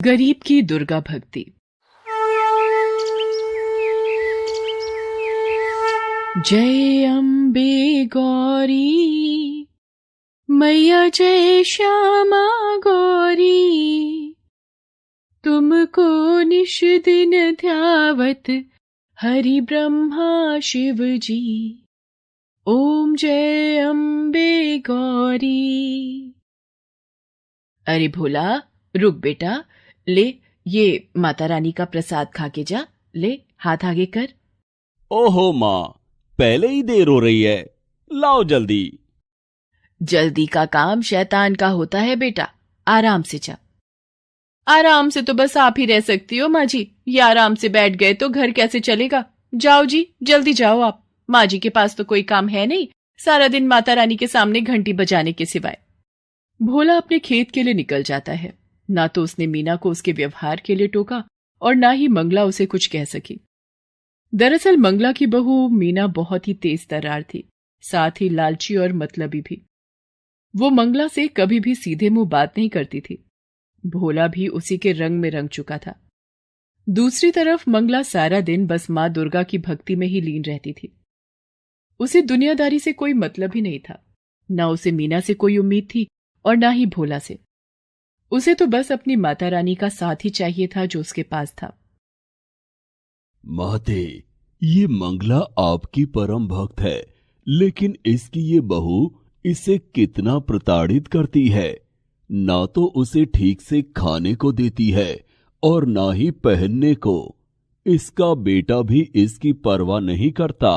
गरीब की दुर्गा भक्ति। जय अम्बे गौरी मैया, जय श्यामा गौरी, तुमको निश दिन ध्यावत हरि ब्रह्मा शिव जी। ओम जय अम्बे गौरी। अरे भोला, रुक बेटा, ले ये माता रानी का प्रसाद खा के जा। ले हाथ आगे कर। ओहो माँ, पहले ही देर हो रही है, लाओ जल्दी। जल्दी का काम शैतान का होता है बेटा, आराम से जा। आराम से तो बस आप ही रह सकती हो माँ जी, ये आराम से बैठ गए तो घर कैसे चलेगा। जाओ जी, जल्दी जाओ आप। माँ जी के पास तो कोई काम है नहीं, सारा दिन माता रानी के सामने घंटी बजाने के सिवाय। भोला अपने खेत के लिए निकल जाता है। ना तो उसने मीना को उसके व्यवहार के लिए टोका और ना ही मंगला उसे कुछ कह सकी। दरअसल मंगला की बहू मीना बहुत ही तेज तर्रार थी, साथ ही लालची और मतलबी भी। वो मंगला से कभी भी सीधे मुंह बात नहीं करती थी। भोला भी उसी के रंग में रंग चुका था। दूसरी तरफ मंगला सारा दिन बस मां दुर्गा की भक्ति में ही लीन रहती थी। उसे दुनियादारी से कोई मतलब ही नहीं था। ना उसे मीना से कोई उम्मीद थी और ना ही भोला से। उसे तो बस अपनी माता रानी का साथ ही चाहिए था जो उसके पास था। माते, ये मंगला आपकी परम भक्त है, लेकिन इसकी ये बहू इसे कितना प्रताड़ित करती है। ना तो उसे ठीक से खाने को देती है और ना ही पहनने को। इसका बेटा भी इसकी परवाह नहीं करता।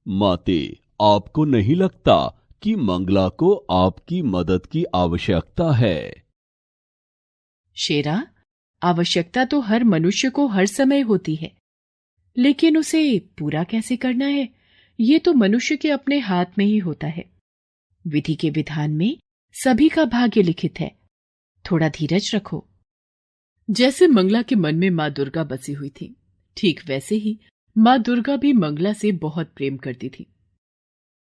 माते, आपको नहीं लगता कि मंगला को आपकी मदद की आवश्यकता है? शेरा, आवश्यकता तो हर मनुष्य को हर समय होती है, लेकिन उसे पूरा कैसे करना है, ये तो मनुष्य के अपने हाथ में ही होता है। विधि के विधान में सभी का भाग्य लिखित है। थोड़ा धीरज रखो। जैसे मंगला के मन में मां दुर्गा बसी हुई थी, ठीक वैसे ही मां दुर्गा भी मंगला से बहुत प्रेम करती थी।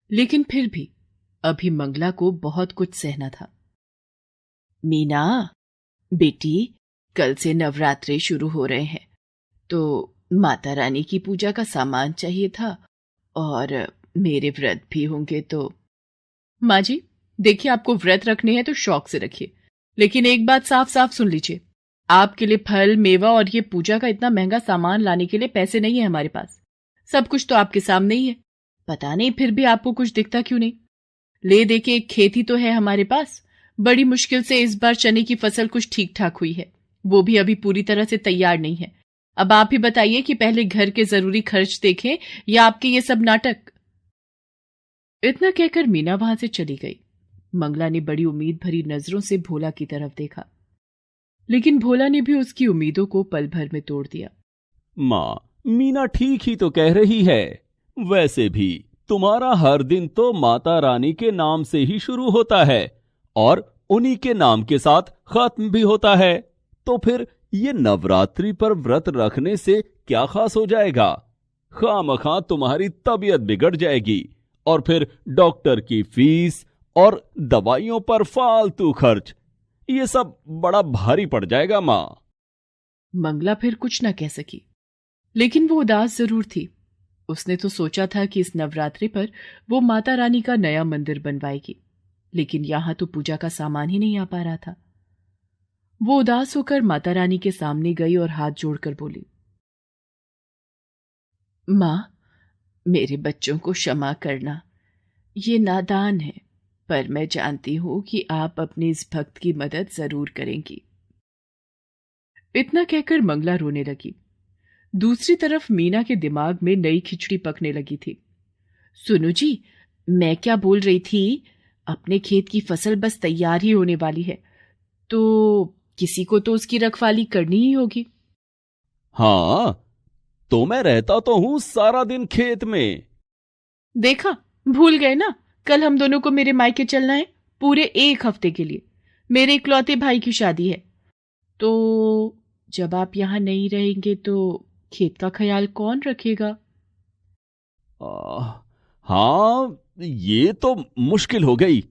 लेकिन फिर भी अभी मंगला को बहुत कुछ सहना था। मीना बेटी, कल से नवरात्रे शुरू हो रहे हैं, तो माता रानी की पूजा का सामान चाहिए था और मेरे व्रत भी होंगे तो। माँ जी, देखिए, आपको व्रत रखने हैं तो शौक से रखिए, लेकिन एक बात साफ साफ सुन लीजिए, आपके लिए फल मेवा और ये पूजा का इतना महंगा सामान लाने के लिए पैसे नहीं है हमारे पास। सब कुछ तो आपके सामने ही है। पता नहीं फिर भी आपको कुछ दिखता क्यों नहीं। ले देके एक खेती तो है हमारे पास। बड़ी मुश्किल से इस बार चने की फसल कुछ ठीक ठाक हुई है, वो भी अभी पूरी तरह से तैयार नहीं है। अब आप ही बताइए कि पहले घर के जरूरी खर्च देखें या आपके ये सब नाटक। इतना कहकर मीना वहां से चली गई। मंगला ने बड़ी उम्मीद भरी नजरों से भोला की तरफ देखा, लेकिन भोला ने भी उसकी उम्मीदों को पल भर में तोड़ दिया। माँ, मीना ठीक ही तो कह रही है। वैसे भी तुम्हारा हर दिन तो माता रानी के नाम से ही शुरू होता है और उन्हीं के नाम के साथ खत्म भी होता है। तो फिर ये नवरात्रि पर व्रत रखने से क्या खास हो जाएगा? खामखा तुम्हारी तबीयत बिगड़ जाएगी और फिर डॉक्टर की फीस और दवाइयों पर फालतू खर्च, ये सब बड़ा भारी पड़ जाएगा माँ। मंगला फिर कुछ न कह सकी, लेकिन वो उदास जरूर थी। उसने तो सोचा था कि इस नवरात्रि पर वो माता रानी का नया मंदिर बनवाएगी, लेकिन यहां तो पूजा का सामान ही नहीं आ पा रहा था। वो उदास होकर माता रानी के सामने गई और हाथ जोड़कर बोली, मां, मेरे बच्चों को क्षमा करना। ये नादान है, पर मैं जानती हूं कि आप अपने इस भक्त की मदद जरूर करेंगी। इतना कहकर मंगला रोने लगी। दूसरी तरफ मीना के दिमाग में नई खिचड़ी पकने लगी थी। सुनो जी, मैं क्या बोल रही थी, अपने खेत की फसल बस तैयार ही होने वाली है, तो किसी को तो उसकी रखवाली करनी ही होगी। हाँ, तो मैं रहता तो हूं सारा दिन खेत में। देखा, भूल गए ना, कल हम दोनों को मेरे मायके चलना है पूरे 1 हफ्ते के लिए। मेरे इकलौते भाई की शादी है, तो जब आप यहां नहीं रहेंगे तो खेत का ख्याल कौन रखेगा? हाँ, ये तो मुश्किल हो गई।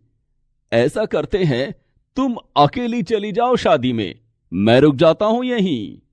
ऐसा करते हैं, तुम अकेली चली जाओ शादी में, मैं रुक जाता हूं यहीं।